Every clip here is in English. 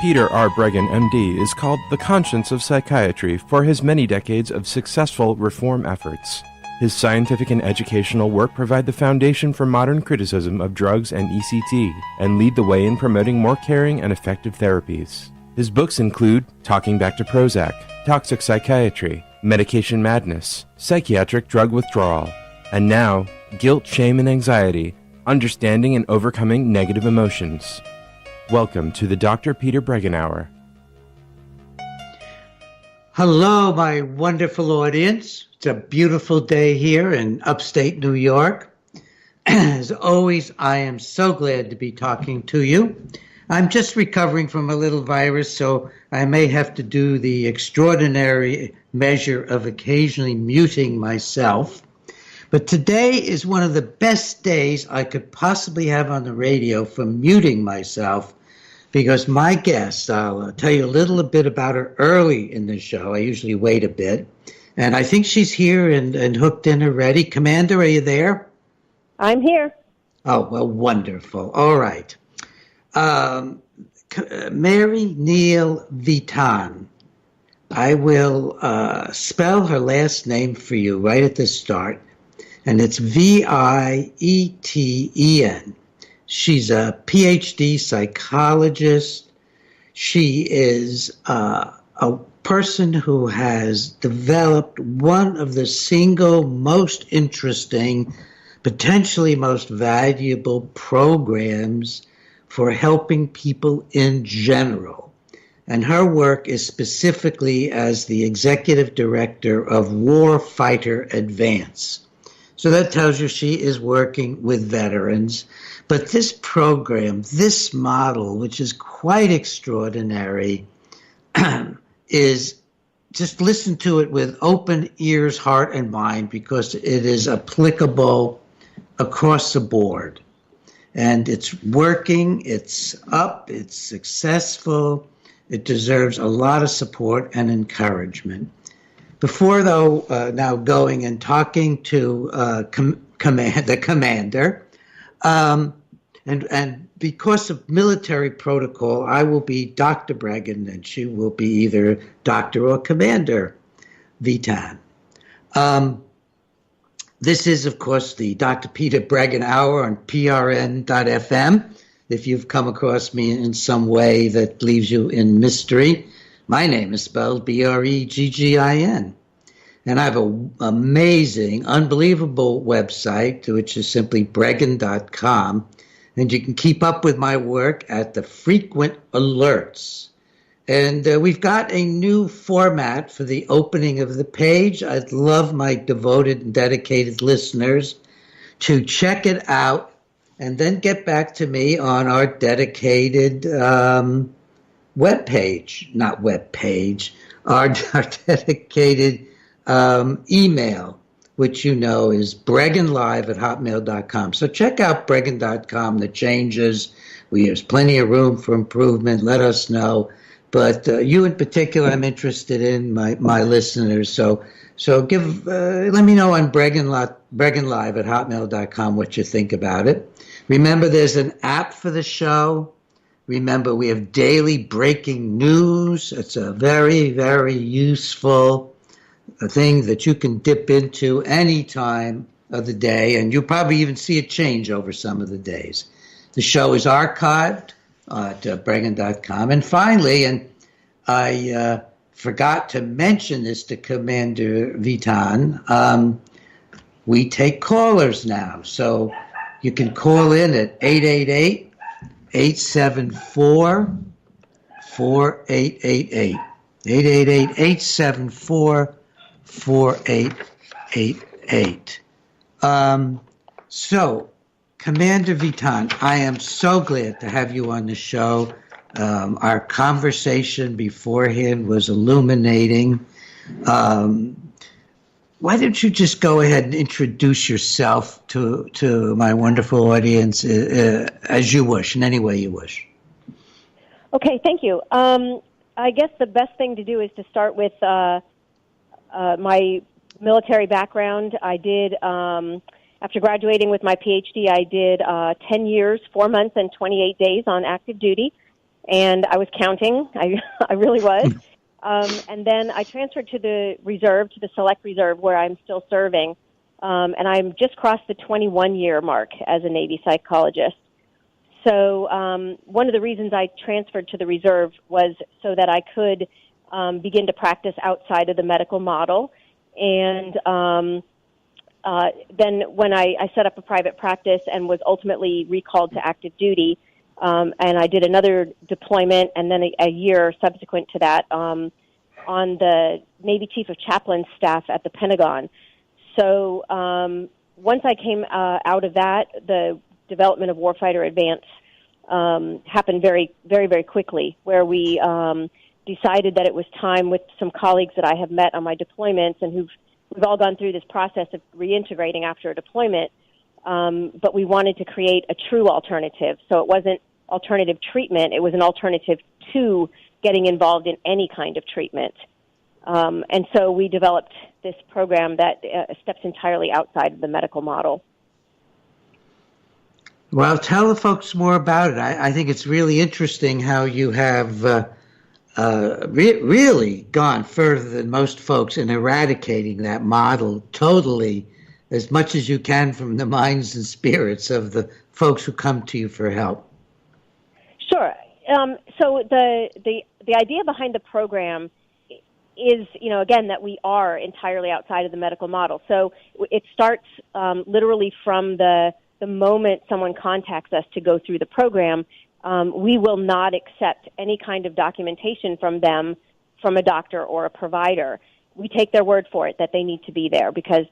Peter R. Breggin, MD, is called the conscience of psychiatry for his many decades of successful reform efforts. His scientific and educational work provide the foundation for modern criticism of drugs and ECT and lead the way in promoting more caring and effective therapies. His books include Talking Back to Prozac, Toxic Psychiatry, Medication Madness, Psychiatric Drug Withdrawal, and now, Guilt, Shame, and Anxiety, Understanding and Overcoming Negative Emotions. Welcome to the Dr. Peter Breggin Hour. Hello, my wonderful audience. It's a beautiful day here in upstate New York. As always, I am so glad to be talking to you. I'm just recovering from a little virus, so I may have to do the extraordinary measure of occasionally muting myself. But today is one of the best days I could possibly have on the radio for muting myself, because my guest, I'll tell you a little bit about her early in the show. I usually wait a bit. And I think she's here and hooked in already. Commander, are you there? I'm here. Oh, well, wonderful. All right. Mary Neal Vieten. I will spell her last name for you right at the start. And it's Vieten. She's a PhD psychologist. She is a person who has developed one of the single most interesting, potentially most valuable programs for helping people in general. And her work is specifically as the executive director of Warfighter ADVANCE. So that tells you she is working with veterans. But this program, this model, which is quite extraordinary, is just listen to it with open ears, heart, and mind, because it is applicable across the board. And it's working, it's up, it's successful, it deserves a lot of support and encouragement. Before, though, now going and talking to the commander, and because of military protocol, I will be Dr. Breggin, and she will be either Dr. or Commander Vieten. This is, of course, the Dr. Peter Breggin Hour on prn.fm. If you've come across me in some way that leaves you in mystery, my name is spelled Breggin. And I have an amazing, unbelievable website, which is simply breggin.com. And you can keep up with my work at the frequent alerts. And we've got a new format for the opening of the page. I'd love my devoted and dedicated listeners to check it out and then get back to me on our dedicated our dedicated email, which you know is bregginlive@hotmail.com. So check out breggin.com, the changes. There's plenty of room for improvement. Let us know. But you in particular, I'm interested in, my listeners. So let me know on bregginlive@hotmail.com what you think about it. Remember, there's an app for the show. Remember, we have daily breaking news. It's a very, very useful thing that you can dip into any time of the day, and you'll probably even see it change over some of the days. The show is archived at breggin.com. And finally, and I forgot to mention this to Commander Vieten, we take callers now. So you can call in at 888-874-4888. 888-874-4888. So, Commander Vieten, I am so glad to have you on the show. Our conversation beforehand was illuminating. Why don't you just go ahead and introduce yourself to my wonderful audience as you wish, in any way you wish. Okay, thank you. I guess the best thing to do is to start with my military background. I did, after graduating with my PhD, I did 10 years, 4 months, and 28 days on active duty. and I was counting. I really was. And then I transferred to the reserve, to the select reserve, where I'm still serving. And I'm just crossed the 21-year mark as a Navy psychologist. So one of the reasons I transferred to the reserve was so that I could begin to practice outside of the medical model. And then when I set up a private practice and was ultimately recalled to active duty, and I did another deployment and then a year subsequent to that on the Navy Chief of Chaplains staff at the Pentagon. So once I came out of that, the development of Warfighter ADVANCE happened very, very, very quickly, where we decided that it was time, with some colleagues that I have met on my deployments and we've all gone through this process of reintegrating after a deployment, but we wanted to create a true alternative. So it wasn't alternative treatment, it was an alternative to getting involved in any kind of treatment. And so we developed this program that steps entirely outside of the medical model. Well, tell the folks more about it. I think it's really interesting how you have really gone further than most folks in eradicating that model totally, as much as you can, from the minds and spirits of the folks who come to you for help. Sure. So the idea behind the program is, again, that we are entirely outside of the medical model. So it starts literally from the moment someone contacts us to go through the program. We will not accept any kind of documentation from them, from a doctor or a provider. We take their word for it that they need to be there, because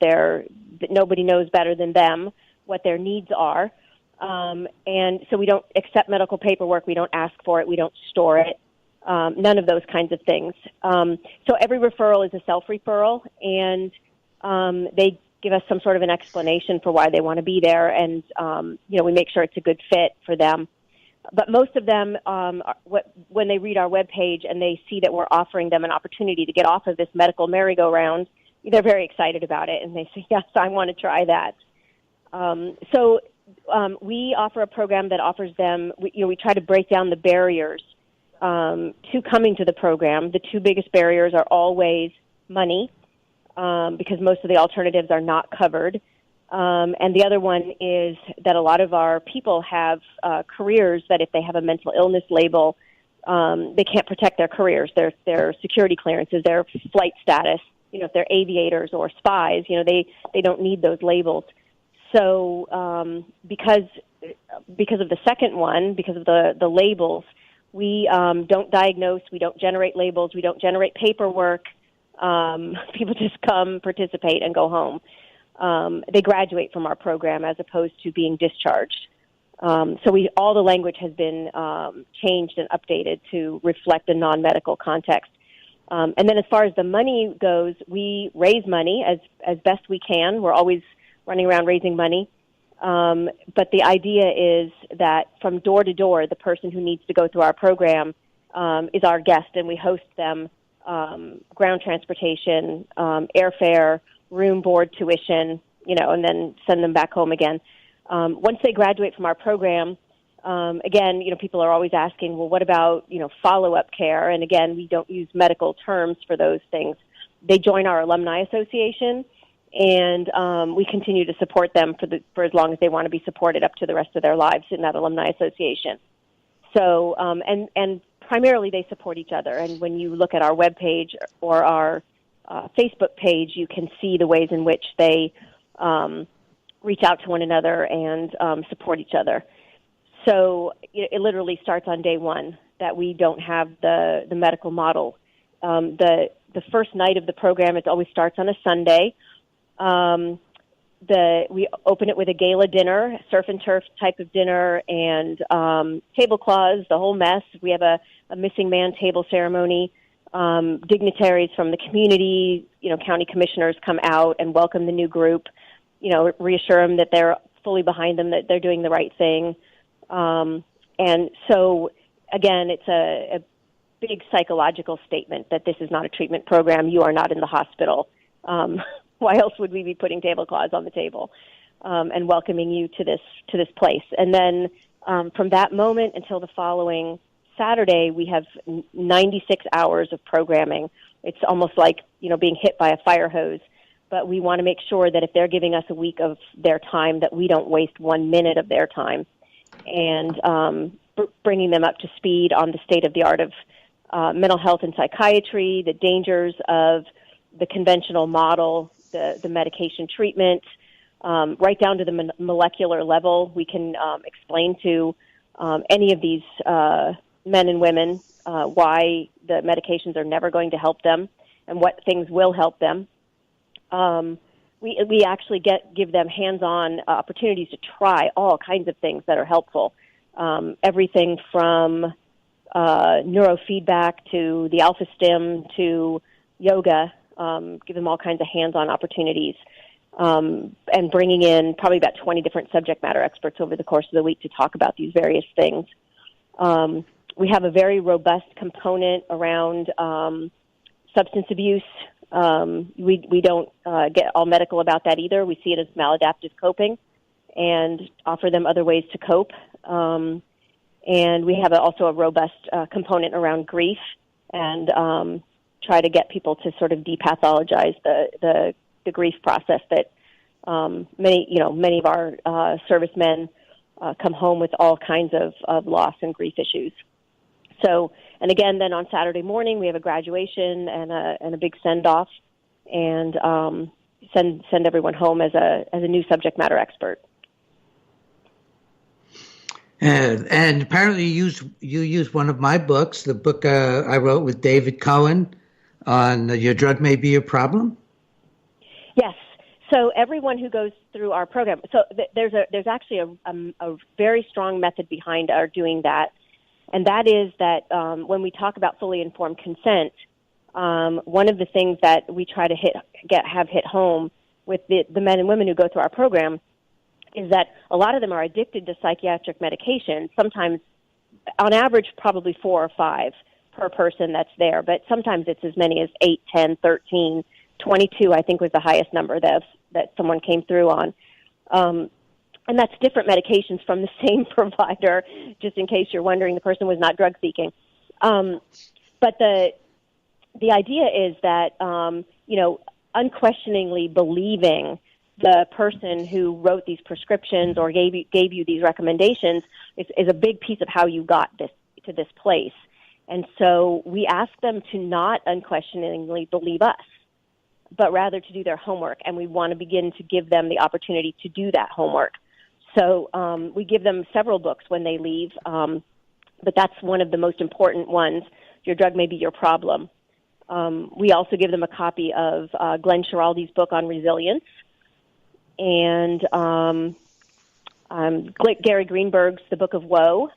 nobody knows better than them what their needs are. And so we don't accept medical paperwork. We don't ask for it. We don't store it. None of those kinds of things. So every referral is a self-referral, and they give us some sort of an explanation for why they want to be there, and we make sure it's a good fit for them. But most of them, when they read our webpage and they see that we're offering them an opportunity to get off of this medical merry-go-round, they're very excited about it, and they say, yes, I want to try that. So we offer a program that offers them, we try to break down the barriers to coming to the program. The two biggest barriers are always money, because most of the alternatives are not covered. And the other one is that a lot of our people have careers that if they have a mental illness label, they can't protect their careers, their security clearances, their flight status. If they're aviators or spies, they don't need those labels. So because of the second one, because of the labels, we don't diagnose, we don't generate labels, we don't generate paperwork. People just come, participate, and go home. They graduate from our program as opposed to being discharged. So all the language has been changed and updated to reflect a non-medical context. And then as far as the money goes, we raise money as best we can. We're always running around raising money. But the idea is that from door to door, the person who needs to go through our program is our guest, and we host them ground transportation, airfare, room, board, tuition, and then send them back home again. Once they graduate from our program, again, people are always asking, well, what about, follow-up care? And again, we don't use medical terms for those things. They join our alumni association, and we continue to support them for as long as they want to be supported up to the rest of their lives in that alumni association. So, and primarily they support each other. And when you look at our webpage or our Facebook page, you can see the ways in which they reach out to one another and support each other. So it literally starts on day one that we don't have the medical model. The first night of the program, it always starts on a Sunday. We open it with a gala dinner, surf and turf type of dinner, and tablecloths, the whole mess. We have a missing man table ceremony. Dignitaries from the community, county commissioners come out and welcome the new group, reassure them that they're fully behind them, that they're doing the right thing. And so, again, it's a big psychological statement that this is not a treatment program. You are not in the hospital. Why else would we be putting tablecloths on the table and welcoming you to this place? And then from that moment until the following Saturday, we have 96 hours of programming. It's almost like, being hit by a fire hose. But we want to make sure that if they're giving us a week of their time, that we don't waste 1 minute of their time. And bringing them up to speed on the state of the art of mental health and psychiatry, the dangers of the conventional model, the medication treatment, right down to the molecular level. We can explain to any of these men and women why the medications are never going to help them and what things will help them. We actually give them hands-on opportunities to try all kinds of things that are helpful. Everything from neurofeedback to the alpha stim to yoga, give them all kinds of hands-on opportunities, and bringing in probably about 20 different subject matter experts over the course of the week to talk about these various things. We have a very robust component around substance abuse. We don't get all medical about that either. We see it as maladaptive coping and offer them other ways to cope. And we have also a robust component around grief and try to get people to sort of depathologize the grief process that many of our servicemen come home with all kinds of loss and grief issues. So, and again, then on Saturday morning we have a graduation and a big send off, and send everyone home as a new subject matter expert. And apparently you use one of my books, the book I wrote with David Cohen on Your Drug May Be Your Problem. Yes. So everyone who goes through our program, so there's actually a very strong method behind our doing that, and that is that when we talk about fully informed consent, one of the things that we try to have hit home with the men and women who go through our program is that a lot of them are addicted to psychiatric medication, sometimes on average probably 4 or 5 per person that's there, but sometimes it's as many as 8, 10, 13, 22, I think was the highest number that someone came through on. And that's different medications from the same provider, just in case you're wondering, the person was not drug seeking. But the idea is that, unquestioningly believing the person who wrote these prescriptions or gave you these recommendations is a big piece of how you got to this place. And so we ask them to not unquestioningly believe us, but rather to do their homework. And we want to begin to give them the opportunity to do that homework. So we give them several books when they leave, but that's one of the most important ones. Your Drug May Be Your Problem. We also give them a copy of Glenn Schiraldi's book on resilience, and Gary Greenberg's The Book of Woe.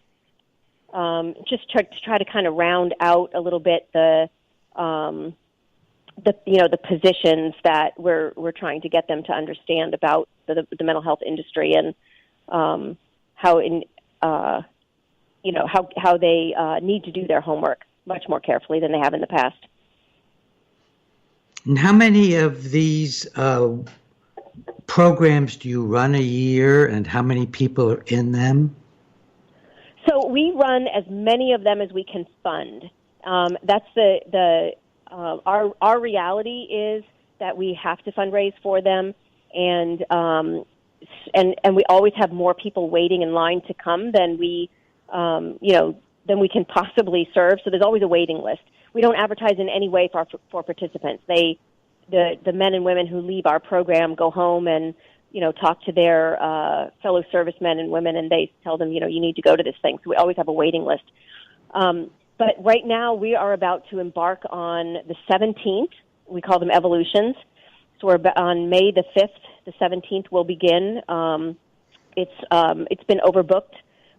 Just try to kind of round out a little bit the positions that we're trying to get them to understand about the mental health industry and how they need to do their homework much more carefully than they have in the past. And how many of these programs do you run a year, and how many people are in them? So we run as many of them as we can fund. That's our reality is that we have to fundraise for them, and we always have more people waiting in line to come than we can possibly serve. So there's always a waiting list. We don't advertise in any way for participants. The men and women who leave our program go home and talk to their fellow servicemen and women, and they tell them, you need to go to this thing. So we always have a waiting list. But right now we are about to embark on the 17th. We call them evolutions. So we're on May the 5th, the 17th will begin. It's been overbooked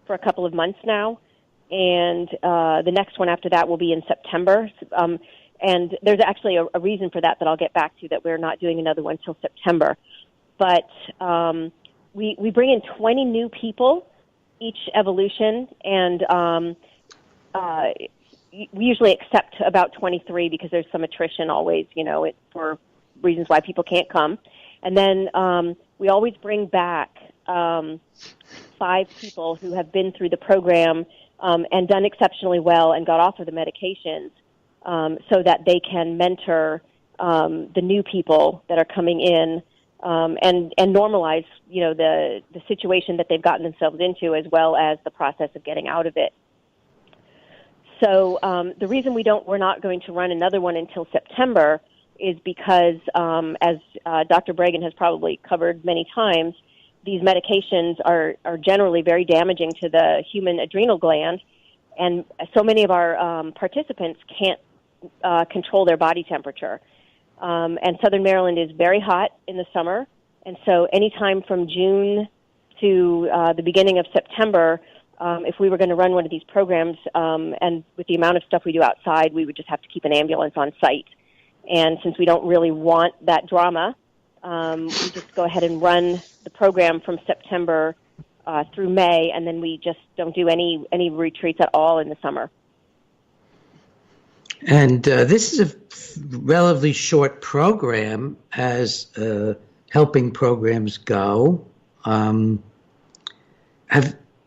for a couple of months now, and the next one after that will be in September. And there's actually a reason for that I'll get back to, that we're not doing another one till September. But we bring in 20 new people each evolution, and we usually accept about 23 because there's some attrition always, for reasons why people can't come. And then we always bring back 5 people who have been through the program and done exceptionally well and got off of the medications so that they can mentor the new people that are coming in and normalize, the situation that they've gotten themselves into, as well as the process of getting out of it. So the reason we're not going to run another one until September is because, as Dr. Breggin has probably covered many times, these medications are generally very damaging to the human adrenal gland, and so many of our participants can't control their body temperature. And Southern Maryland is very hot in the summer, and so anytime from June to the beginning of September, if we were going to run one of these programs, and with the amount of stuff we do outside, we would just have to keep an ambulance on site. And since we don't really want that drama, we just go ahead and run the program from September through May, and then we just don't do any retreats at all in the summer. And this is a relatively short program as helping programs go.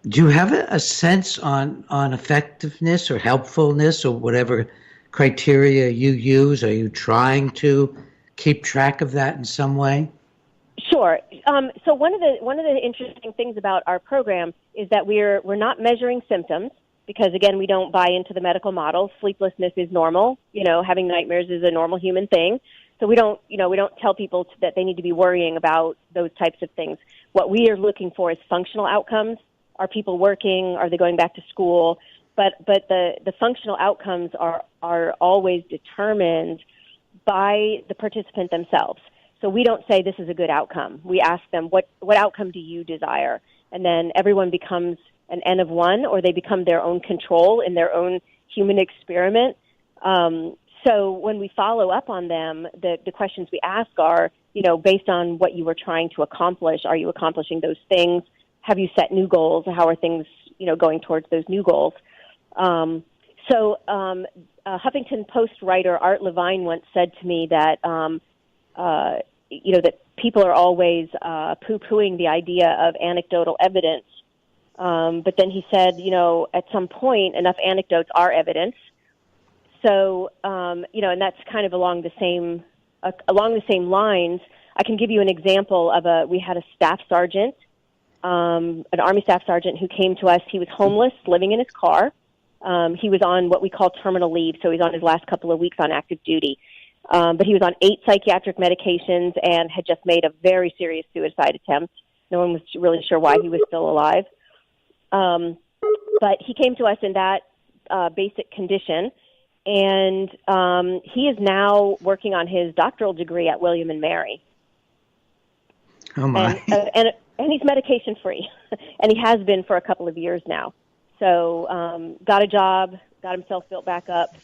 Do you have a sense on effectiveness or helpfulness or whatever criteria you use? Are you trying to keep track of that in some way? Sure. So one of the interesting things about our program is that we're not measuring symptoms because, again, we don't buy into the medical model. Sleeplessness is normal. Having nightmares is a normal human thing. So we don't tell people that they need to be worrying about those types of things. What we are looking for is functional outcomes. Are people working? Are they going back to school? But the functional outcomes are always determined by the participant themselves. So we don't say this is a good outcome. We ask them, what outcome do you desire? And then everyone becomes an N of one, or they become their own control in their own human experiment. So when we follow up on them, the questions we ask are, based on what you were trying to accomplish, are you accomplishing those things? Have you set new goals? How are things, going towards those new goals? Huffington Post writer Art Levine once said to me that, that people are always poo-pooing the idea of anecdotal evidence. But then he said, at some point, enough anecdotes are evidence. So, and that's kind of along the same lines. I can give you an example of we had a staff sergeant, an Army staff sergeant who came to us. He was homeless, living in his car. He was on what we call terminal leave, so he's on his last couple of weeks on active duty. But he was on 8 psychiatric medications and had just made a very serious suicide attempt. No one was really sure why he was still alive. But he came to us in that basic condition, and he is now working on his doctoral degree at William & Mary. Oh, my. And he's medication-free, and he has been for a couple of years now. So got a job, got himself built back up,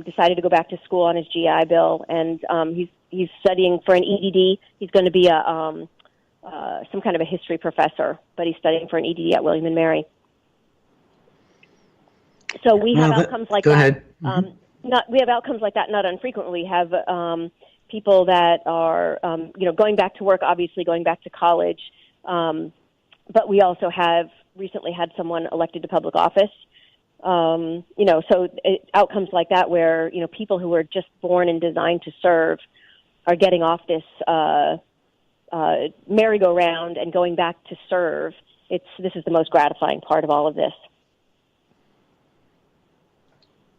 decided to go back to school on his GI Bill, and he's studying for an EDD. He's going to be some kind of a history professor, but he's studying for an EDD at William & Mary. So we have outcomes like that. Go ahead. Mm-hmm. We have outcomes like that not unfrequently. We have people that are, going back to work, obviously going back to college, but we also have recently had someone elected to public office. Outcomes like that where, people who are just born and designed to serve are getting off this merry-go-round and going back to serve. This is the most gratifying part of all of this.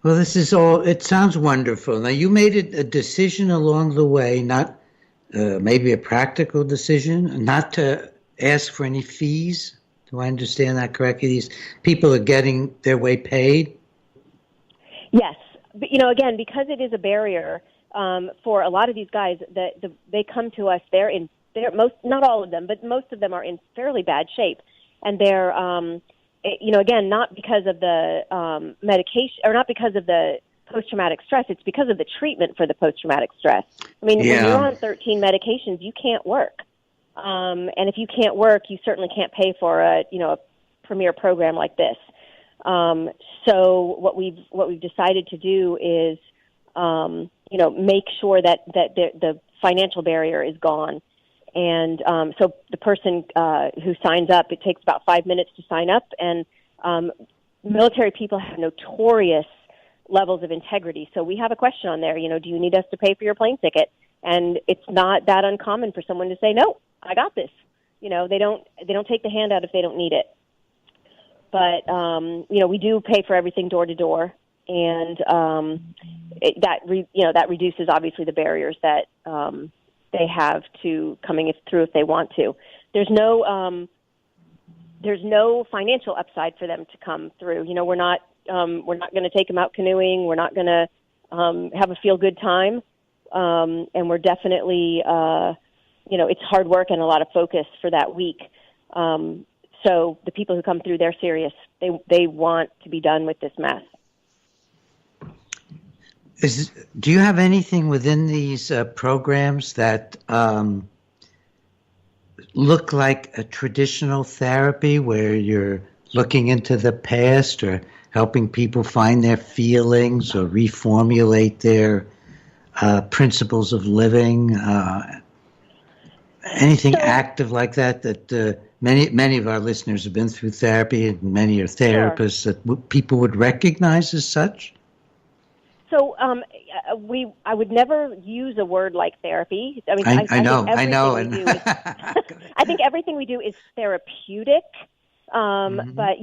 Well, it sounds wonderful. Now, you made a decision along the way, not maybe a practical decision, not to ask for any fees. Do I understand that correctly? These people are getting their way paid? Yes. But, again, because it is a barrier for a lot of these guys, they come to us, not all of them, but most of them are in fairly bad shape. And they're, again, not because of the medication or not because of the post-traumatic stress. It's because of the treatment for the post-traumatic stress. I mean, when you're on 13 medications, you can't work. And if you can't work, you certainly can't pay for a premier program like this. So what we've decided to do is, make sure that the financial barrier is gone. And so the person who signs up, it takes about 5 minutes to sign up, and military people have notorious levels of integrity. So we have a question on there, do you need us to pay for your plane ticket? And it's not that uncommon for someone to say, no, I got this. They don't take the handout if they don't need it. But, we do pay for everything door to door. And that reduces, obviously, the barriers that they have to coming through if they want to. There's no financial upside for them to come through. We're not going to take them out canoeing. We're not going to have a feel good time. And we're definitely, it's hard work and a lot of focus for that week. So the people who come through, they're serious. They want to be done with this mess. Do you have anything within these programs that look like a traditional therapy where you're looking into the past or helping people find their feelings or reformulate their principles of living? Anything active like that many of our listeners have been through therapy and many are therapists that people would recognize as such? So I would never use a word like therapy. I mean, I know. I think everything we do is therapeutic, but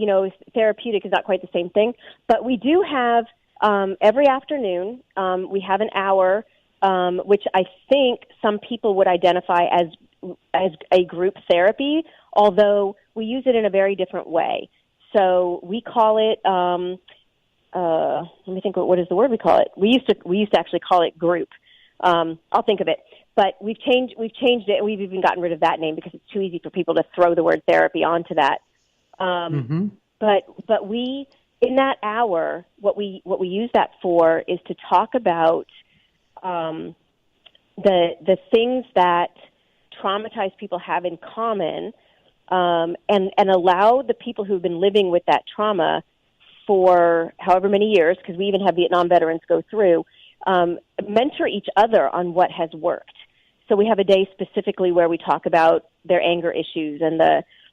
therapeutic is not quite the same thing. But we do have every afternoon we have an hour, which I think some people would identify as a group therapy, although we use it in a very different way. So we call it. Let me think. What is the word we call it? We used to actually call it group. I'll think of it. But we've changed it, and we've even gotten rid of that name because it's too easy for people to throw the word therapy onto that. But we, in that hour, what we use that for is to talk about the things that traumatized people have in common, and allow the people who've been living with that trauma for however many years, because we even have Vietnam veterans go through, mentor each other on what has worked. So we have a day specifically where we talk about their anger issues and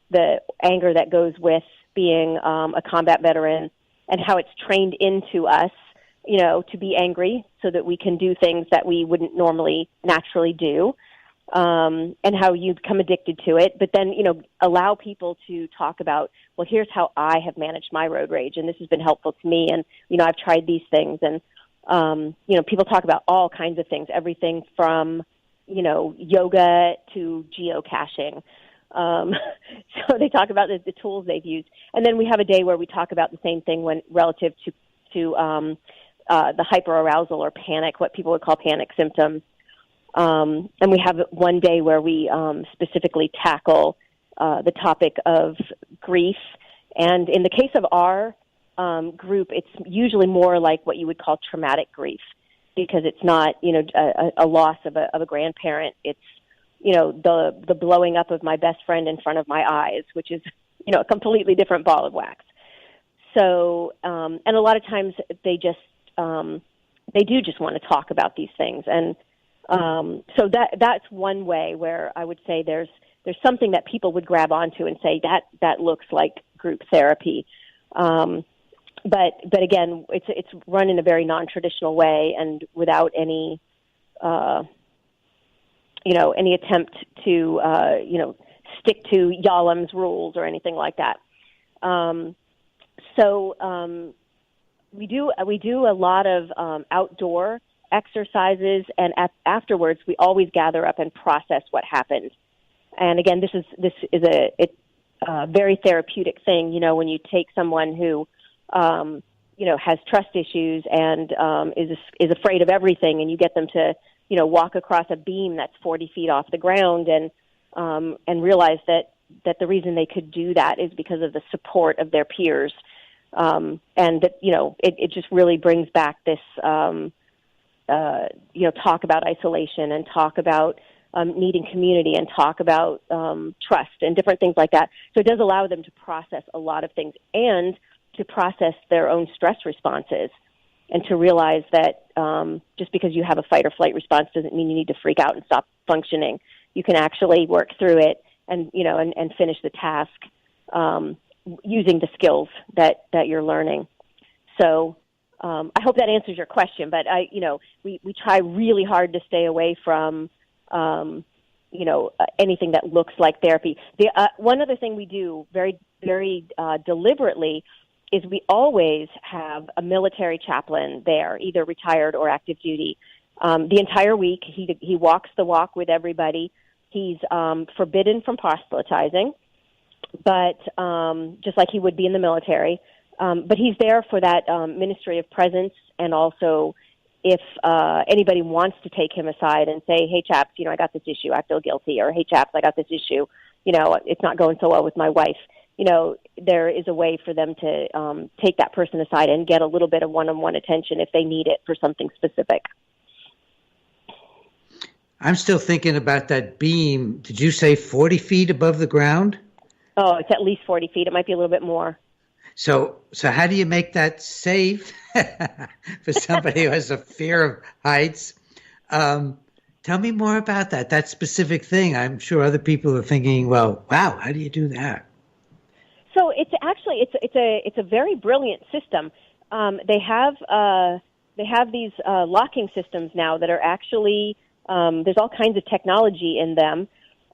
the anger that goes with being a combat veteran and how it's trained into us, to be angry so that we can do things that we wouldn't normally naturally do, and how you become addicted to it. But then, allow people to talk about, well, here's how I have managed my road rage, and this has been helpful to me, and, I've tried these things. And, people talk about all kinds of things, everything from, yoga to geocaching. So they talk about the tools they've used. And then we have a day where we talk about the same thing when relative to the hyperarousal or panic, what people would call panic symptoms. And we have one day where we specifically tackle the topic of grief. And in the case of our group, it's usually more like what you would call traumatic grief, because it's not, a loss of a grandparent. It's, the blowing up of my best friend in front of my eyes, which is, a completely different ball of wax. So, and a lot of times they do just want to talk about these things. And so that's one way where I would say there's something that people would grab onto and say that looks like group therapy. But again, it's run in a very non-traditional way and without any any attempt to stick to Yalom's rules or anything like that. So we do a lot of outdoor exercises, and afterwards we always gather up and process what happened. And again, this is a very therapeutic thing. When you take someone who has trust issues and is afraid of everything, and you get them to walk across a beam that's 40 feet off the ground, and realize that the reason they could do that is because of the support of their peers, and that it just really brings back this talk about isolation and talk about needing community and talk about trust and different things like that. So it does allow them to process a lot of things and to process their own stress responses, and to realize that just because you have a fight or flight response doesn't mean you need to freak out and stop functioning. You can actually work through it and finish the task using the skills that you're learning. So I hope that answers your question, but we try really hard to stay away from, anything that looks like therapy. The one other thing we do very, very deliberately is we always have a military chaplain there, either retired or active duty. The entire week, he walks the walk with everybody. He's forbidden from proselytizing, but just like he would be in the military. But he's there for that ministry of presence, and also if anybody wants to take him aside and say, hey, chaps, I got this issue, I feel guilty, or hey, chaps, I got this issue, it's not going so well with my wife. There is a way for them to take that person aside and get a little bit of one-on-one attention if they need it for something specific. I'm still thinking about that beam. Did you say 40 feet above the ground? Oh, it's at least 40 feet. It might be a little bit more. So how do you make that safe for somebody who has a fear of heights? Tell me more about that specific thing. I'm sure other people are thinking, well, wow, how do you do that? So it's actually it's a very brilliant system. They have these locking systems now that are actually there's all kinds of technology in them.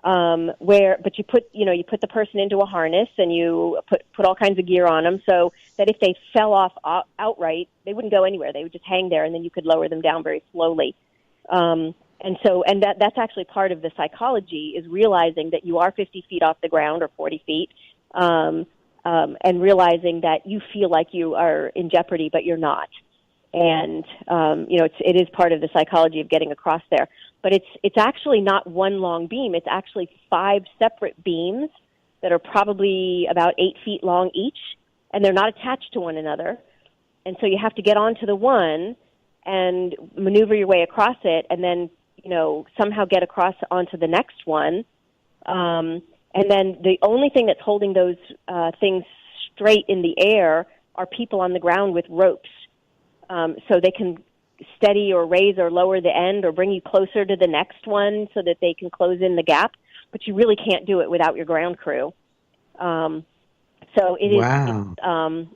But you put the person into a harness and you put all kinds of gear on them so that if they fell off outright, they wouldn't go anywhere. They would just hang there, and then you could lower them down very slowly. And that's actually part of the psychology, is realizing that you are 50 feet off the ground or 40 feet, and realizing that you feel like you are in jeopardy, but you're not. And it is part of the psychology of getting across there. But it's actually not one long beam. It's actually 5 separate beams that are probably about 8 feet long each, and they're not attached to one another. And so you have to get onto the one and maneuver your way across it, and then somehow get across onto the next one. And then the only thing that's holding those things straight in the air are people on the ground with ropes. So they can steady or raise or lower the end or bring you closer to the next one so that they can close in the gap. But you really can't do it without your ground crew. So it is. Wow.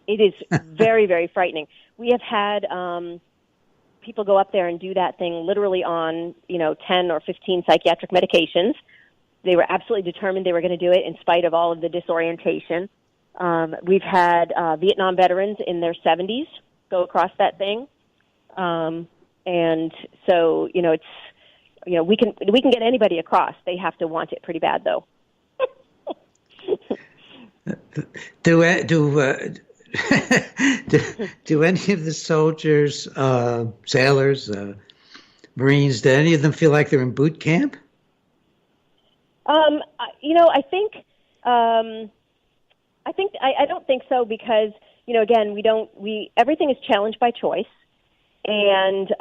It is very, very frightening. We have had people go up there and do that thing literally on 10 or 15 psychiatric medications. They were absolutely determined they were going to do it in spite of all of the disorientation. We've had Vietnam veterans in their 70s go across that thing. And so, it's, we can get anybody across. They have to want it pretty bad, though. Do any of the soldiers, sailors, Marines, do any of them feel like they're in boot camp? I don't think so, because, again, everything is challenged by choice. And,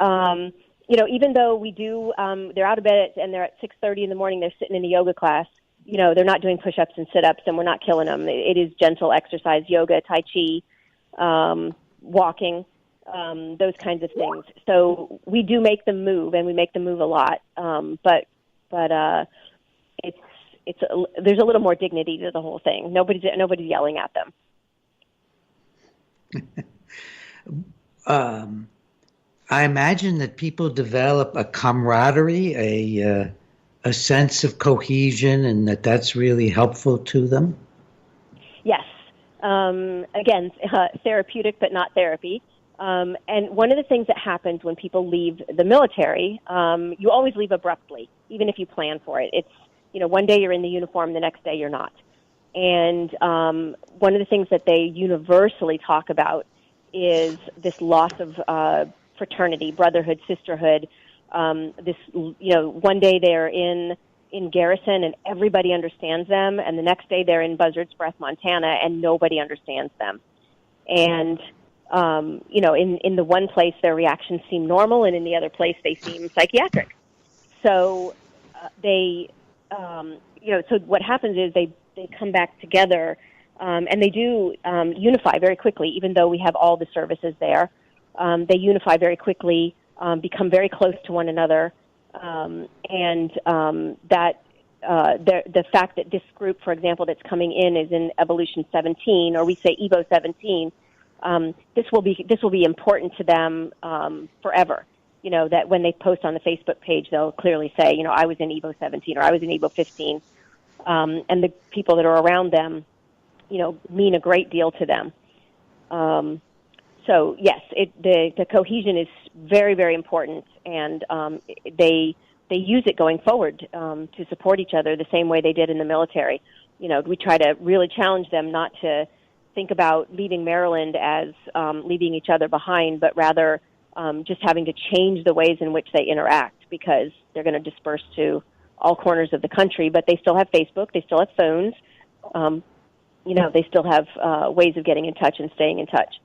even though we do, they're out of bed and they're at 6:30 in the morning, they're sitting in a yoga class, they're not doing push-ups and sit-ups, and we're not killing them. It is gentle exercise, yoga, tai chi, walking, those kinds of things. So we do make them move, and we make them move a lot. But there's a little more dignity to the whole thing. Nobody's yelling at them. I imagine that people develop a camaraderie, a sense of cohesion, and that's really helpful to them. Yes. Again, therapeutic, but not therapy. And one of the things that happens when people leave the military, you always leave abruptly, even if you plan for it. It's, one day you're in the uniform, the next day you're not. And one of the things that they universally talk about is this loss of fraternity, brotherhood, sisterhood. One day they're in garrison and everybody understands them, and the next day they're in Buzzard's Breath, Montana, and nobody understands them. And in the one place their reactions seem normal, and in the other place they seem psychiatric. So so what happens is they come back together, and they do unify very quickly, even though we have all the services there. They unify very quickly, become very close to one another, and that the fact that this group, for example, that's coming in is in Evolution 17, or we say Evo 17, this will be important to them forever. You know, that when they post on the Facebook page, they'll clearly say, you know, I was in Evo 17 or I was in Evo 15, and the people that are around them, you know, mean a great deal to them. So yes, the cohesion is very, very important, and they use it going forward to support each other the same way they did in the military. You know, we try to really challenge them not to think about leaving Maryland as leaving each other behind, but rather just having to change the ways in which they interact, because they're going to disperse to all corners of the country, but they still have Facebook, they still have phones, you know, they still have ways of getting in touch and staying in touch.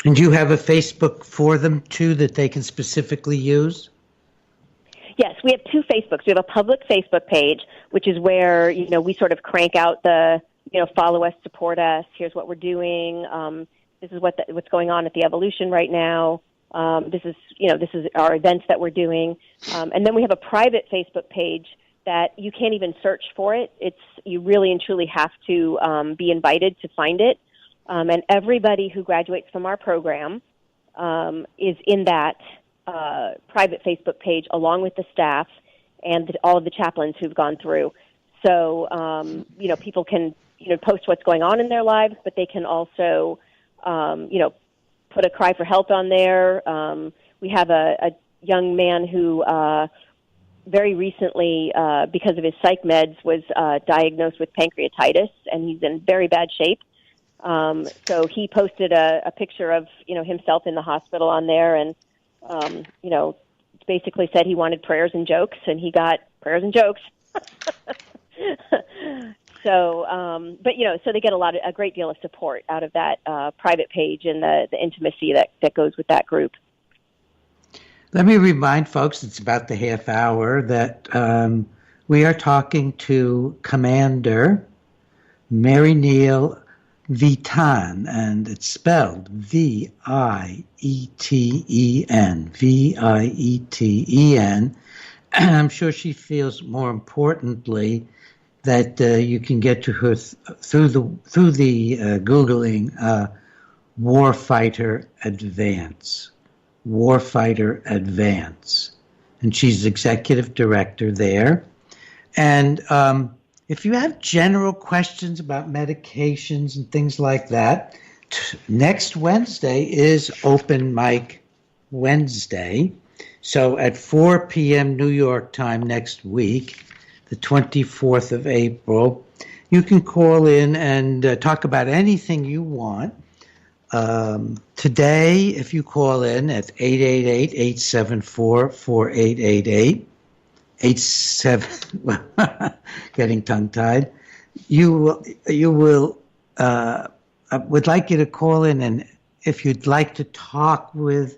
And do you have a Facebook for them, too, that they can specifically use? Yes, we have two Facebooks. We have a public Facebook page, which is where, you know, we sort of crank out the, you know, follow us, support us, here's what we're doing, this is what's going on at the Evolution right now, this is our events that we're doing. And then we have a private Facebook page that you can't even search for it. You really and truly have to be invited to find it. And everybody who graduates from our program is in that private Facebook page, along with the staff and all of the chaplains who've gone through. So, you know, people can, you know, post what's going on in their lives, but they can also, you know, put a cry for help on there. We have a young man who very recently, because of his psych meds, was diagnosed with pancreatitis, and he's in very bad shape. So he posted a picture of, you know, himself in the hospital on there, and, you know, basically said he wanted prayers and jokes, and he got prayers and jokes. So, but, you know, so they get a great deal of support out of that private page and the intimacy that goes with that group. Let me remind folks, it's about the half hour, that we are talking to Commander Mary Neal Vieten, and it's spelled Vieten, Vieten. And I'm sure she feels, more importantly, that you can get to her through the Googling Warfighter ADVANCE. Warfighter ADVANCE. And she's executive director there. And if you have general questions about medications and things like that, next Wednesday is Open Mic Wednesday. So at 4 p.m. New York time next week, the 24th of April, you can call in and talk about anything you want. Today, if you call in at 888-874-4888, getting tongue-tied, I would like you to call in, and if you'd like to talk with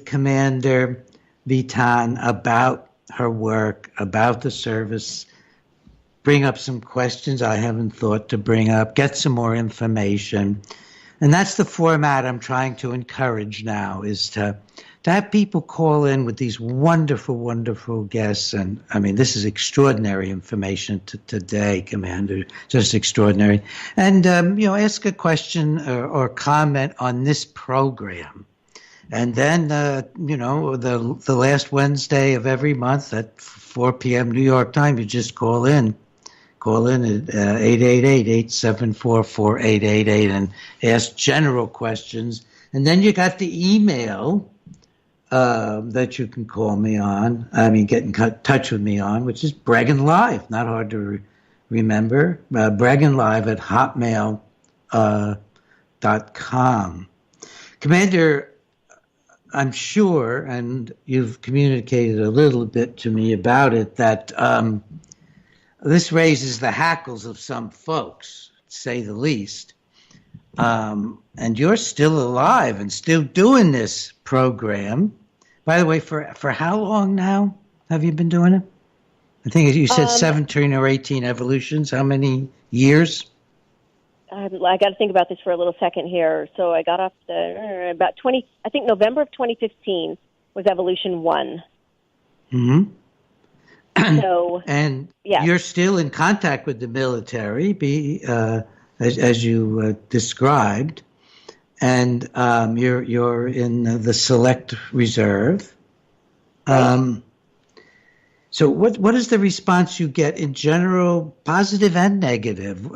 Commander Vieten about her work, about the service, bring up some questions I haven't thought to bring up, get some more information. And that's the format I'm trying to encourage now, is to have people call in with these wonderful, wonderful guests. And I mean, this is extraordinary information today, Commander, just extraordinary. And, you know, ask a question or comment on this program. And then, you know, the last Wednesday of every month at 4 p.m. New York time, you just call in. Call in at 888-874-4888 and ask general questions. And then you got the email that you can call me on, get in touch with me on, which is Breggin Live, not hard to remember, Breggin Live at hotmail.com. Commander, I'm sure, and you've communicated a little bit to me about it, that this raises the hackles of some folks, to say the least. And you're still alive and still doing this program. By the way, for how long now have you been doing it? I think you said 17 or 18 evolutions. How many years? I got to think about this for a little second here. So I got off about 20, I think November of 2015 was Evolution 1. Mm-hmm. So, And yeah. you're still in contact with the military, as you described, and you're in the Select Reserve. Right. So what is the response you get in general, positive and negative,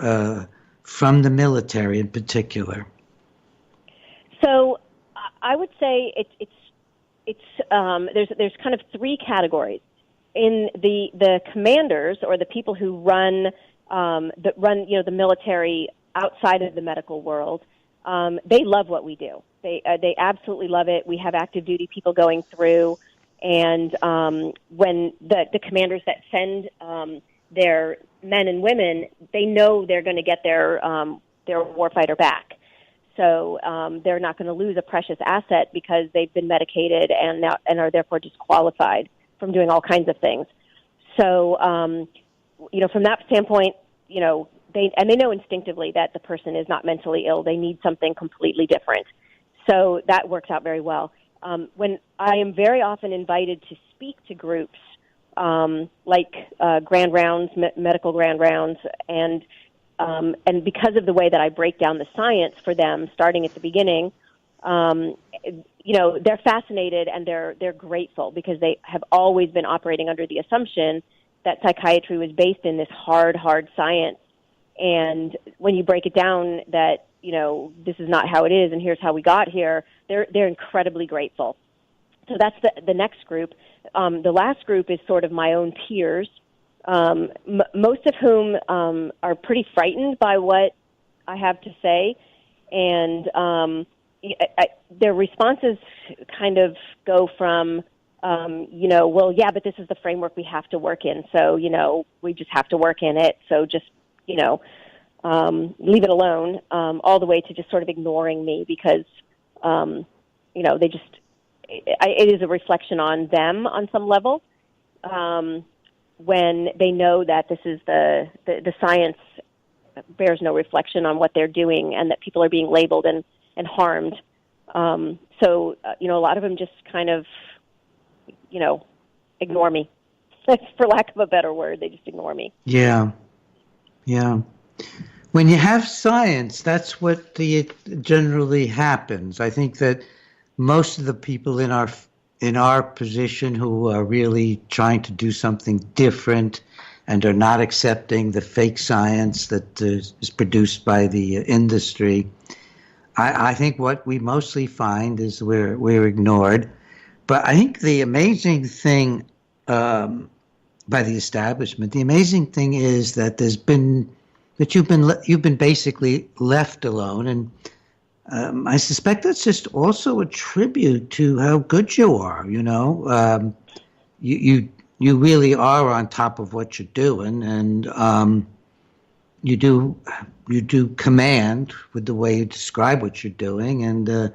from the military in particular? So I would say there's kind of three categories. In the commanders, or the people who run the military outside of the medical world, they love what we do. They absolutely love it. We have active duty people going through, and when the commanders that send their men and women, they know they're going to get their warfighter back. So they're not going to lose a precious asset because they've been medicated and are therefore disqualified from doing all kinds of things. So, from that standpoint, they know instinctively that the person is not mentally ill. They need something completely different. So that works out very well. When I am very often invited to speak to groups, like grand rounds, medical grand rounds, and because of the way that I break down the science for them, starting at the beginning, they're fascinated and they're grateful, because they have always been operating under the assumption that psychiatry was based in this hard science. And when you break it down that, this is not how it is and here's how we got here, they're incredibly grateful. So that's the next group. The last group is sort of my own peers, most of whom are pretty frightened by what I have to say. And their responses kind of go from, well, yeah, but this is the framework we have to work in. So, we just have to work in it. So just, leave it alone, all the way to just sort of ignoring me because, they just, it is a reflection on them on some level. When they know that this is the science bears no reflection on what they're doing, and that people are being labeled and harmed. So, a lot of them just kind of, ignore me. For lack of a better word, they just ignore me. Yeah. When you have science, that's what generally happens. I think that most of the people in our position who are really trying to do something different and are not accepting the fake science that is produced by the industry, I think what we mostly find is we're ignored. But I think the amazing thing by the establishment, the amazing thing is that you've been basically left alone, and I suspect that's just also a tribute to how good you are. You really are on top of what you're doing, and you do command with the way you describe what you're doing, and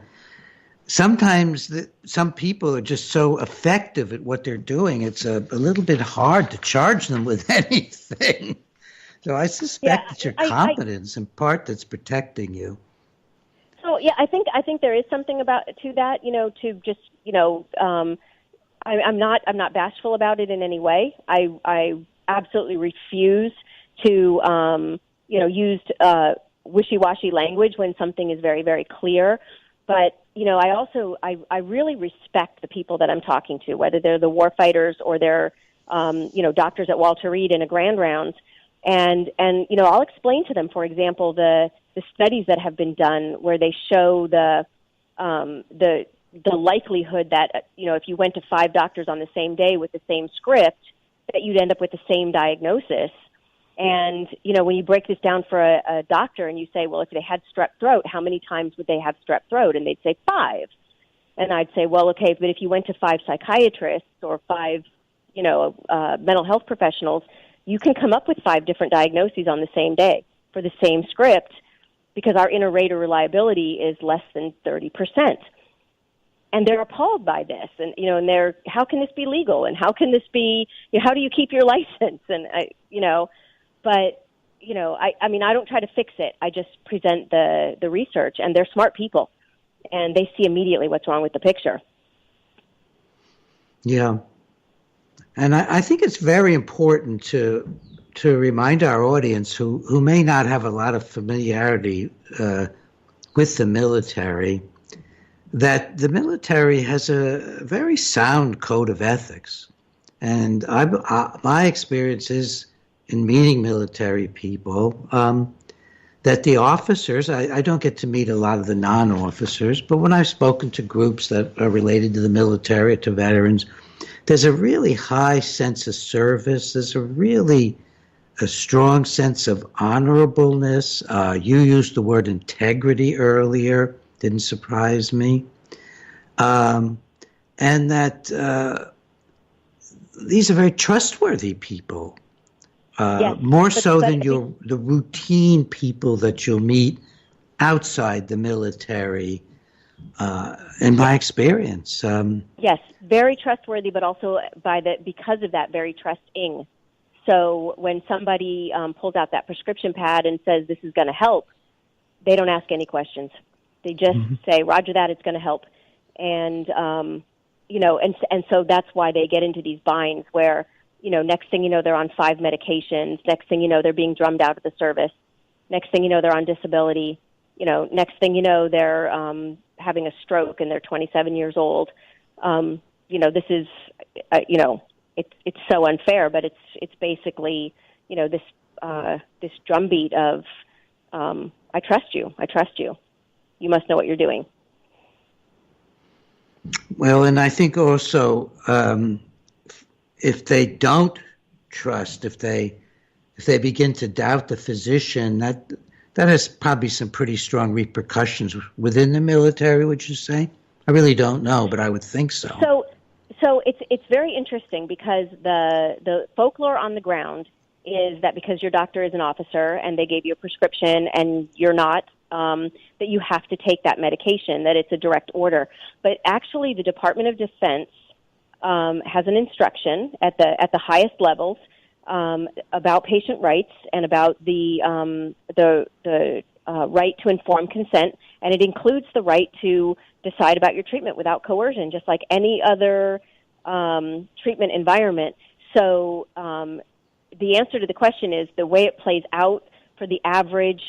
sometimes some people are just so effective at what they're doing, it's a little bit hard to charge them with anything. So I suspect it's your competence in part that's protecting you. So yeah, I think there is something to that. To just I'm not bashful about it in any way. I absolutely refuse to use wishy-washy language when something is very, very clear. But I really respect the people that I'm talking to, whether they're the warfighters or they're doctors at Walter Reed in a grand rounds. And I'll explain to them, for example, the studies that have been done where they show the likelihood that if you went to 5 doctors on the same day with the same script, that you'd end up with the same diagnosis. And when you break this down for a doctor and you say, well, if they had strep throat, how many times would they have strep throat? And they'd say 5. And I'd say, well, okay, but if you went to 5 psychiatrists or 5 mental health professionals, you can come up with 5 different diagnoses on the same day for the same script, because our inter rater reliability is less than 30%. And they're appalled by this. And, and how can this be legal? And how can this be, how do you keep your license? And, but, I don't try to fix it. I just present the research, and they're smart people, and they see immediately what's wrong with the picture. Yeah. And I think it's very important to remind our audience who may not have a lot of familiarity with the military that the military has a very sound code of ethics. And my experience is in meeting military people that the officers, I don't get to meet a lot of the non-officers, but when I've spoken to groups that are related to the military, to veterans, there's a really high sense of service. There's a strong sense of honorableness. You used the word integrity earlier, didn't surprise me. And that these are very trustworthy people. Yes, more so than the routine people that you'll meet outside the military, in my experience. Yes, very trustworthy, but also because of that, very trusting. So when somebody pulls out that prescription pad and says this is going to help, they don't ask any questions. They just say, "Roger that, it's going to help," and and so that's why they get into these binds where, next thing you know, they're on 5 medications. Next thing you know, they're being drummed out of the service. Next thing you know, they're on disability. Next thing you know, they're having a stroke and they're 27 years old. This is, it's so unfair, but it's basically, this drumbeat of, I trust you. You must know what you're doing. Well, and I think also, if they don't trust, if they begin to doubt the physician, that has probably some pretty strong repercussions within the military, would you say? I really don't know, but I would think so. So it's very interesting because the folklore on the ground is that because your doctor is an officer and they gave you a prescription and you're not, that you have to take that medication, that it's a direct order. But actually, the Department of Defense has an instruction at the highest levels about patient rights and about the right to informed consent, and it includes the right to decide about your treatment without coercion, just like any other treatment environment. So the answer to the question is the way it plays out for the average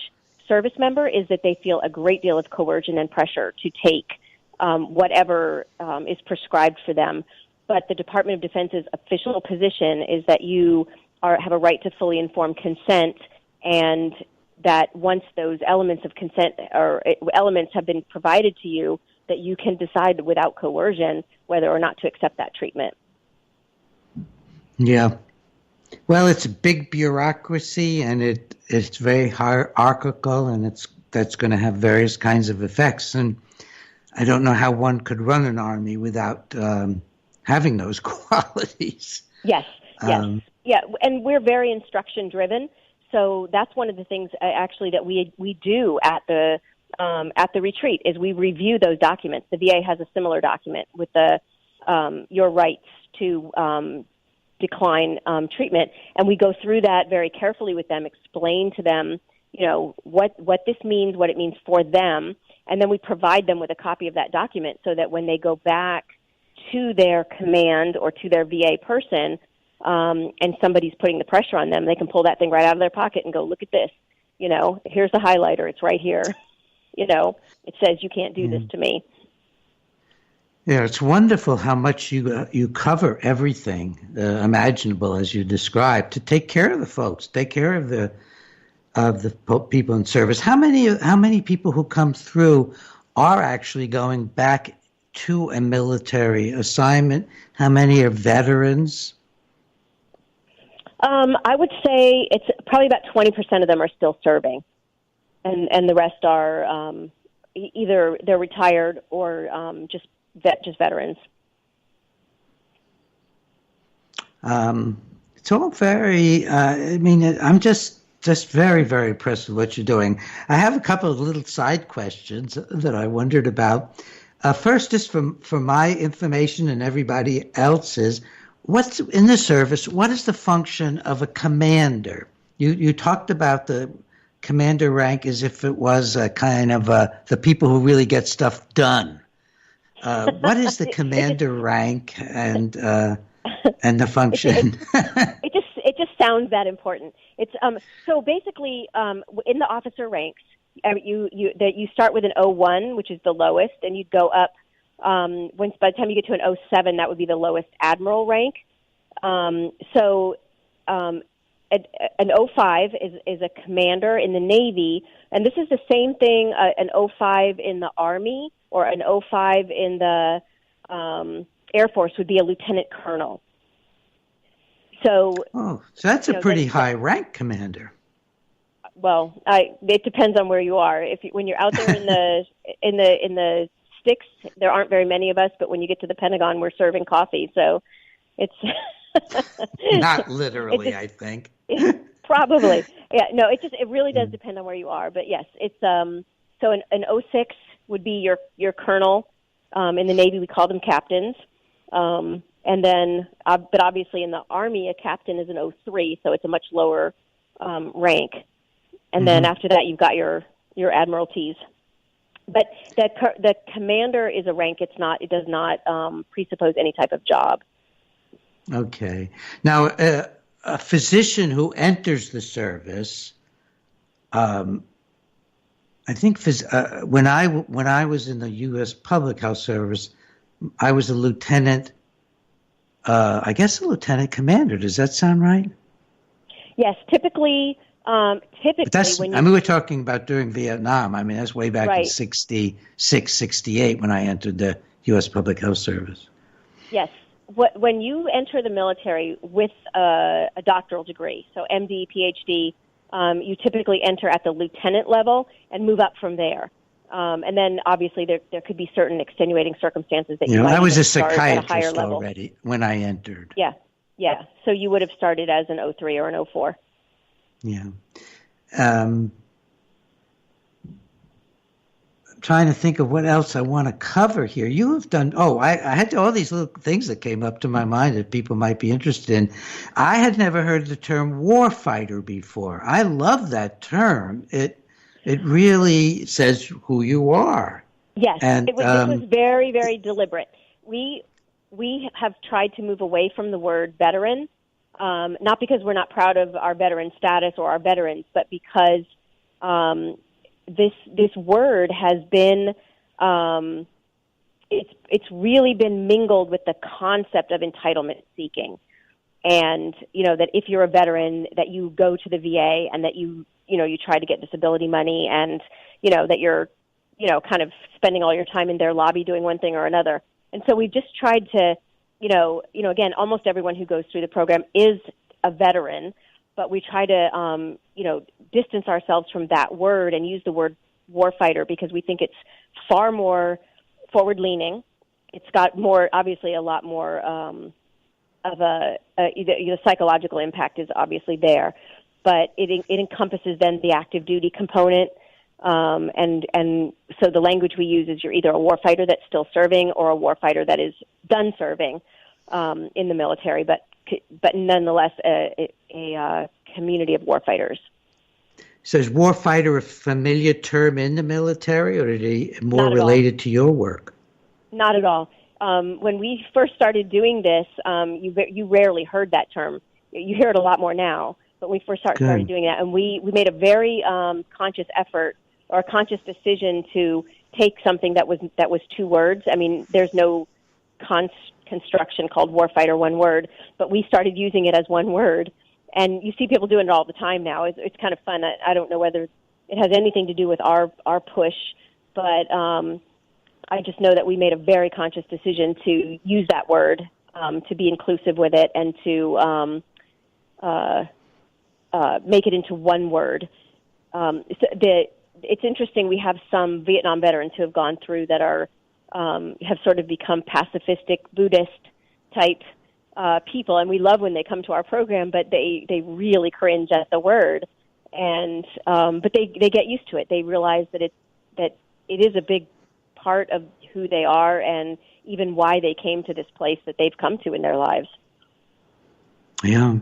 service member is that they feel a great deal of coercion and pressure to take whatever is prescribed for them. But the Department of Defense's official position is that you have a right to fully informed consent, and that once those elements of consent or elements have been provided to you, that you can decide without coercion whether or not to accept that treatment. Yeah. Well, it's a big bureaucracy, and it's very hierarchical, and that's going to have various kinds of effects. And I don't know how one could run an army without having those qualities. Yes. Yeah, and we're very instruction driven. So that's one of the things actually that we do at the retreat is we review those documents. The VA has a similar document with your rights to decline treatment, and we go through that very carefully with them, explain to them, what this means, what it means for them, and then we provide them with a copy of that document so that when they go back to their command or to their VA person, and somebody's putting the pressure on them, they can pull that thing right out of their pocket and go, look at this. Here's the highlighter. It's right here. It says you can't do this to me. Yeah, it's wonderful how much you cover everything imaginable as you described to take care of the folks, take care of the people in service. How many people who come through are actually going back to a military assignment? How many are veterans? I would say it's probably about 20% of them are still serving, and the rest are either they're retired or just veterans. It's all very. I'm just very, very impressed with what you're doing. I have a couple of little side questions that I wondered about. First, just for my information and everybody else's, what's in the service? What is the function of a commander? You talked about the commander rank as if it was a kind of the people who really get stuff done. What is the commander rank, and and the function. It just sounds that important. It's so basically in the officer ranks, you start with an 01, which is the lowest, and you'd go up. By the time you get to an 07, that would be the lowest admiral rank. An 05 is a commander in the Navy, and this is the same thing. An 05 in the Army or an 05 in the Air Force would be a lieutenant colonel. So that's a pretty high rank commander. Well, it depends on where you are. When you're out there in the sticks, there aren't very many of us. But when you get to the Pentagon, we're serving coffee. So it's not literally, I think. Probably, yeah. No, it really does depend on where you are. But yes, it's so an 06 would be your colonel. In the Navy, we call them captains. And then, but obviously in the Army, a captain is an 03, so it's a much lower rank. And then after that, you've got your admiralties. But the commander is a rank. It does not presuppose any type of job. Okay. Now, a physician who enters the service, I think when I was in the U.S. Public Health Service, I was a lieutenant. I guess a lieutenant commander. Does that sound right? Yes, typically. We're talking about during Vietnam. I mean, that's way back in 66, 68 when I entered the U.S. Public Health Service. Yes. When you enter the military with a doctoral degree, so MD, PhD, you typically enter at the lieutenant level and move up from there. And then, obviously, there could be certain extenuating circumstances that you might I was a start at a higher psychiatrist level. already when I entered. Yeah. So you would have started as an 03 or an 04. Yeah. I'm trying to think of what else I want to cover here. You have done, I had all these little things that came up to my mind that people might be interested in. I had never heard the term warfighter before. I love that term. It really says who you are. Yes, and it was very, very deliberate. We have tried to move away from the word veteran, not because we're not proud of our veteran status or our veterans, but because this word has been it's really been mingled with the concept of entitlement seeking, and that if you're a veteran, that you go to the VA and that you try to get disability money, and that you're kind of spending all your time in their lobby doing one thing or another. And so we've just tried to again, almost everyone who goes through the program is a veteran, but we try to distance ourselves from that word and use the word warfighter because we think it's far more forward-leaning. It's got obviously a lot more of the psychological impact is obviously there, but it encompasses then the active duty component, and so the language we use is you're either a warfighter that's still serving or a warfighter that is done serving in the military, but nonetheless a community of warfighters. So is warfighter a familiar term in the military, or is it more related to your work? Not at all. When we first started doing this, you rarely heard that term. You hear it a lot more now, but when we first started doing that, and we made a very conscious effort or a conscious decision to take something that was two words. I mean, there's no construction called warfighter, one word, but we started using it as one word. And you see people doing it all the time now. It's kind of fun. I don't know whether it has anything to do with our push, but I just know that we made a very conscious decision to use that word, to be inclusive with it, and to make it into one word. It's interesting. We have some Vietnam veterans who have gone through that have sort of become pacifistic Buddhist type people, and we love when they come to our program, but they really cringe at the word, and but they get used to it. They realize that it is a big part of who they are, and even why they came to this place that they've come to in their lives. Yeah.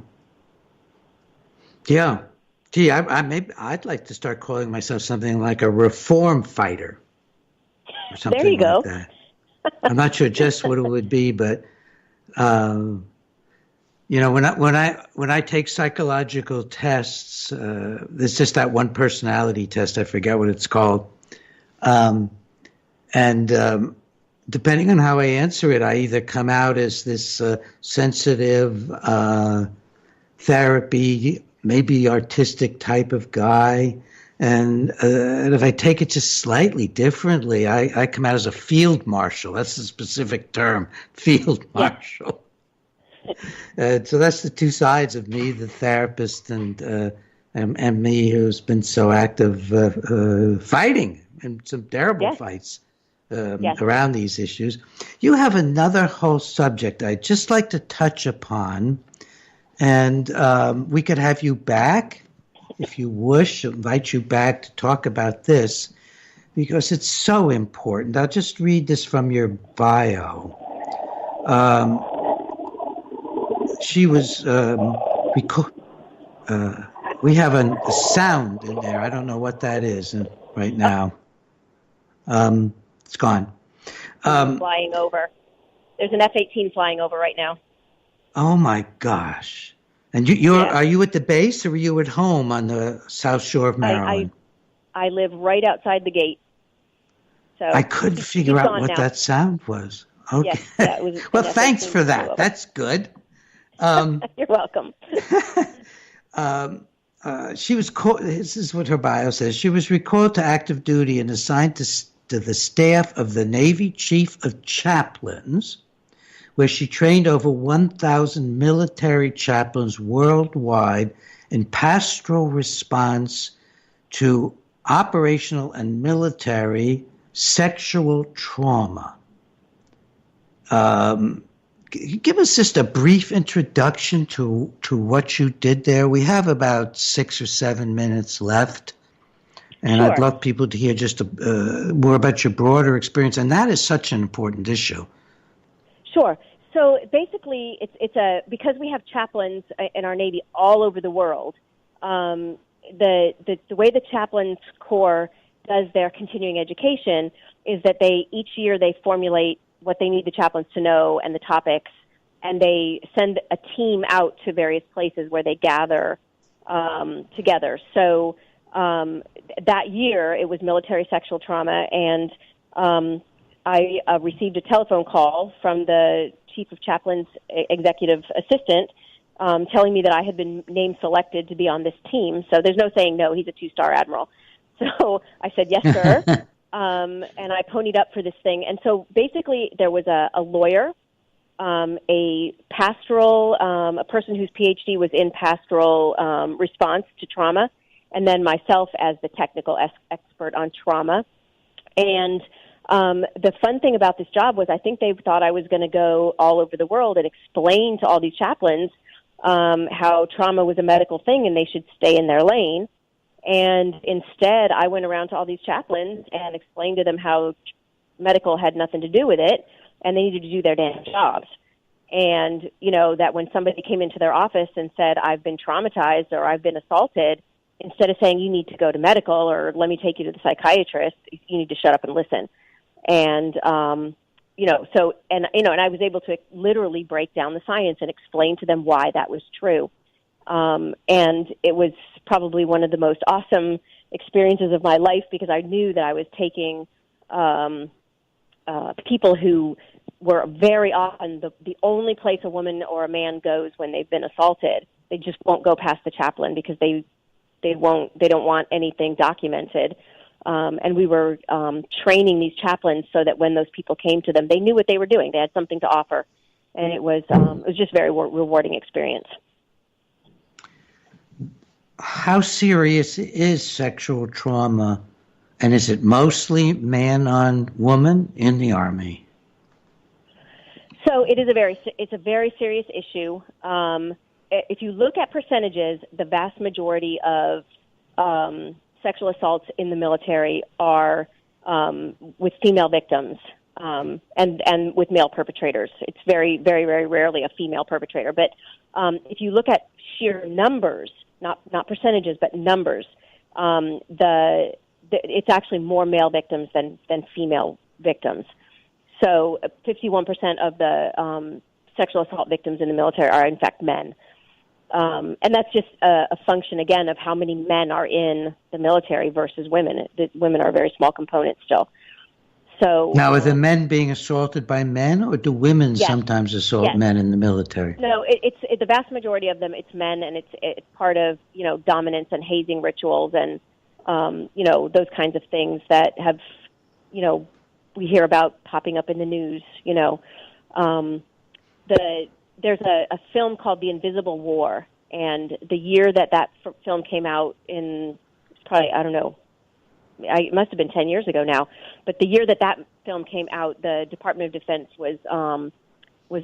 Gee, I'd like to start calling myself something like a reform fighter, or something there you like go. that. I'm not sure just what it would be, but You know, when I take psychological tests, there's just that one personality test. I forget what it's called, and depending on how I answer it, I either come out as this sensitive, therapy, maybe artistic type of guy. And if I take it just slightly differently, I come out as a field marshal. That's the specific term, field marshal. So that's the two sides of me, the therapist and me, who's been so active fighting in some terrible fights around these issues. You have another whole subject I'd just like to touch upon, and we could have you back if you wish, invite you back to talk about this because it's so important. I'll just read this from your bio. She was, we have a sound in there. I don't know what that is right now. It's gone. Flying over. There's an F-18 flying over right now. Oh my gosh. And are you at the base or are you at home on the South Shore of Maryland? I live right outside the gate. So I couldn't figure out what that sound was. Okay. Yes, well, thanks for that. That's good. You're welcome. She was this is what her bio says. She was recalled to active duty and assigned to the staff of the Navy Chief of Chaplains, where she trained over 1,000 military chaplains worldwide in pastoral response to operational and military sexual trauma. Give us just a brief introduction to what you did there. We have about 6 or 7 minutes left, and I'd love people to hear just more about your broader experience, and that is such an important issue. Sure. So basically, it's because we have chaplains in our Navy all over the world. The way the Chaplains Corps does their continuing education is that each year they formulate what they need the chaplains to know and the topics, and they send a team out to various places where they gather together. So that year it was military sexual trauma, and I received a telephone call from the Chief of Chaplains executive assistant telling me that I had been name selected to be on this team. So there's no saying no. He's a 2-star admiral. So I said, yes, sir. And I ponied up for this thing. And so basically there was a lawyer, a pastoral, a person whose PhD was in pastoral response to trauma, and then myself as the technical expert on trauma. And the fun thing about this job was I think they thought I was going to go all over the world and explain to all these chaplains how trauma was a medical thing and they should stay in their lane. And instead, I went around to all these chaplains and explained to them how medical had nothing to do with it and they needed to do their damn jobs. And, you know, that when somebody came into their office and said, I've been traumatized or I've been assaulted, instead of saying you need to go to medical or let me take you to the psychiatrist, you need to shut up and listen. And, and I was able to literally break down the science and explain to them why that was true. And it was probably one of the most awesome experiences of my life because I knew that I was taking people who were very often the only place a woman or a man goes when they've been assaulted. They just won't go past the chaplain because they don't want anything documented. And we were training these chaplains so that when those people came to them, they knew what they were doing. They had something to offer, and it was just a very rewarding experience. How serious is sexual trauma, and is it mostly man on woman in the Army? So it's a very serious issue. If you look at percentages, the vast majority of sexual assaults in the military are with female victims and with male perpetrators. It's very, very, very rarely a female perpetrator. But if you look at sheer numbers, not percentages, but numbers, it's actually more male victims than female victims. So 51% of the sexual assault victims in the military are, in fact, men. And that's just a function, again, of how many men are in the military versus women. Women are a very small component still. So now, are the men being assaulted by men, or do women sometimes assault men in the military? No, it's the vast majority of them. It's men, and it's part of dominance and hazing rituals and those kinds of things that have we hear about popping up in the news. There's a film called The Invisible War, and the year that film came out in probably, I don't know, it must have been 10 years ago now, but the year that film came out, the Department of Defense was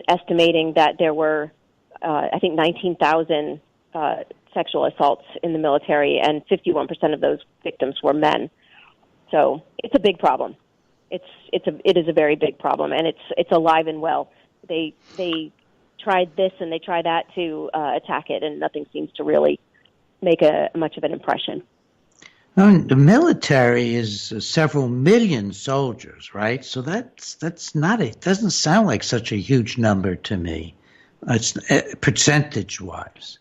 estimating that there were, I think, 19,000 sexual assaults in the military, and 51% of those victims were men. So it's a big problem. It is a very big problem, and it's alive and well. They tried this and they try that to attack it, and nothing seems to really make much of an impression. The military is several million soldiers, right? So that's not it. Doesn't sound like such a huge number to me. It's percentage-wise.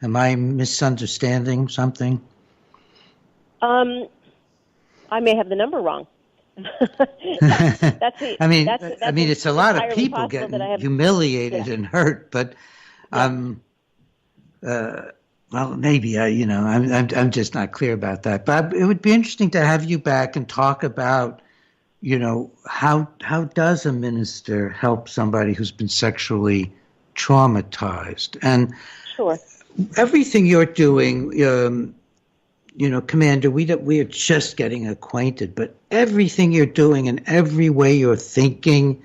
Am I misunderstanding something? I may have the number wrong. I mean, it's a lot of people getting humiliated and hurt, but well, maybe I'm just not clear about that. But it would be interesting to have you back and talk about, how does a minister help somebody who's been sexually traumatized? And sure, everything you're doing, Commander, we are just getting acquainted, but everything you're doing and every way you're thinking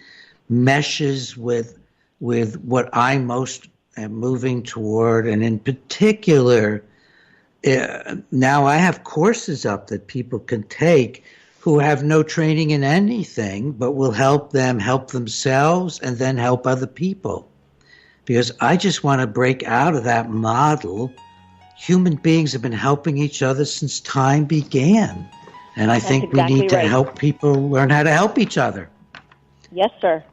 meshes with what I most am moving toward. And in particular, now I have courses up that people can take who have no training in anything, but will help them help themselves and then help other people. Because I just want to break out of that model. Human beings have been helping each other since time began. And I think we need to help people learn how to help each other. Yes, sir.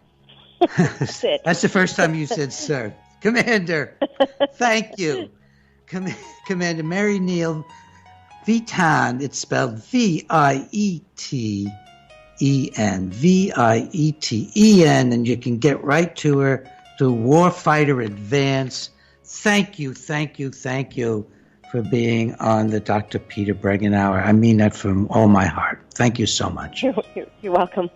That's it. That's the first time you said sir. Commander, thank you. Commander Mary Neal Vieten, it's spelled Vieten, Vieten, and you can get right to her through Warfighter ADVANCE. Thank you for being on the Dr. Peter Breggin Hour. I mean that from all my heart. Thank you so much. You're welcome.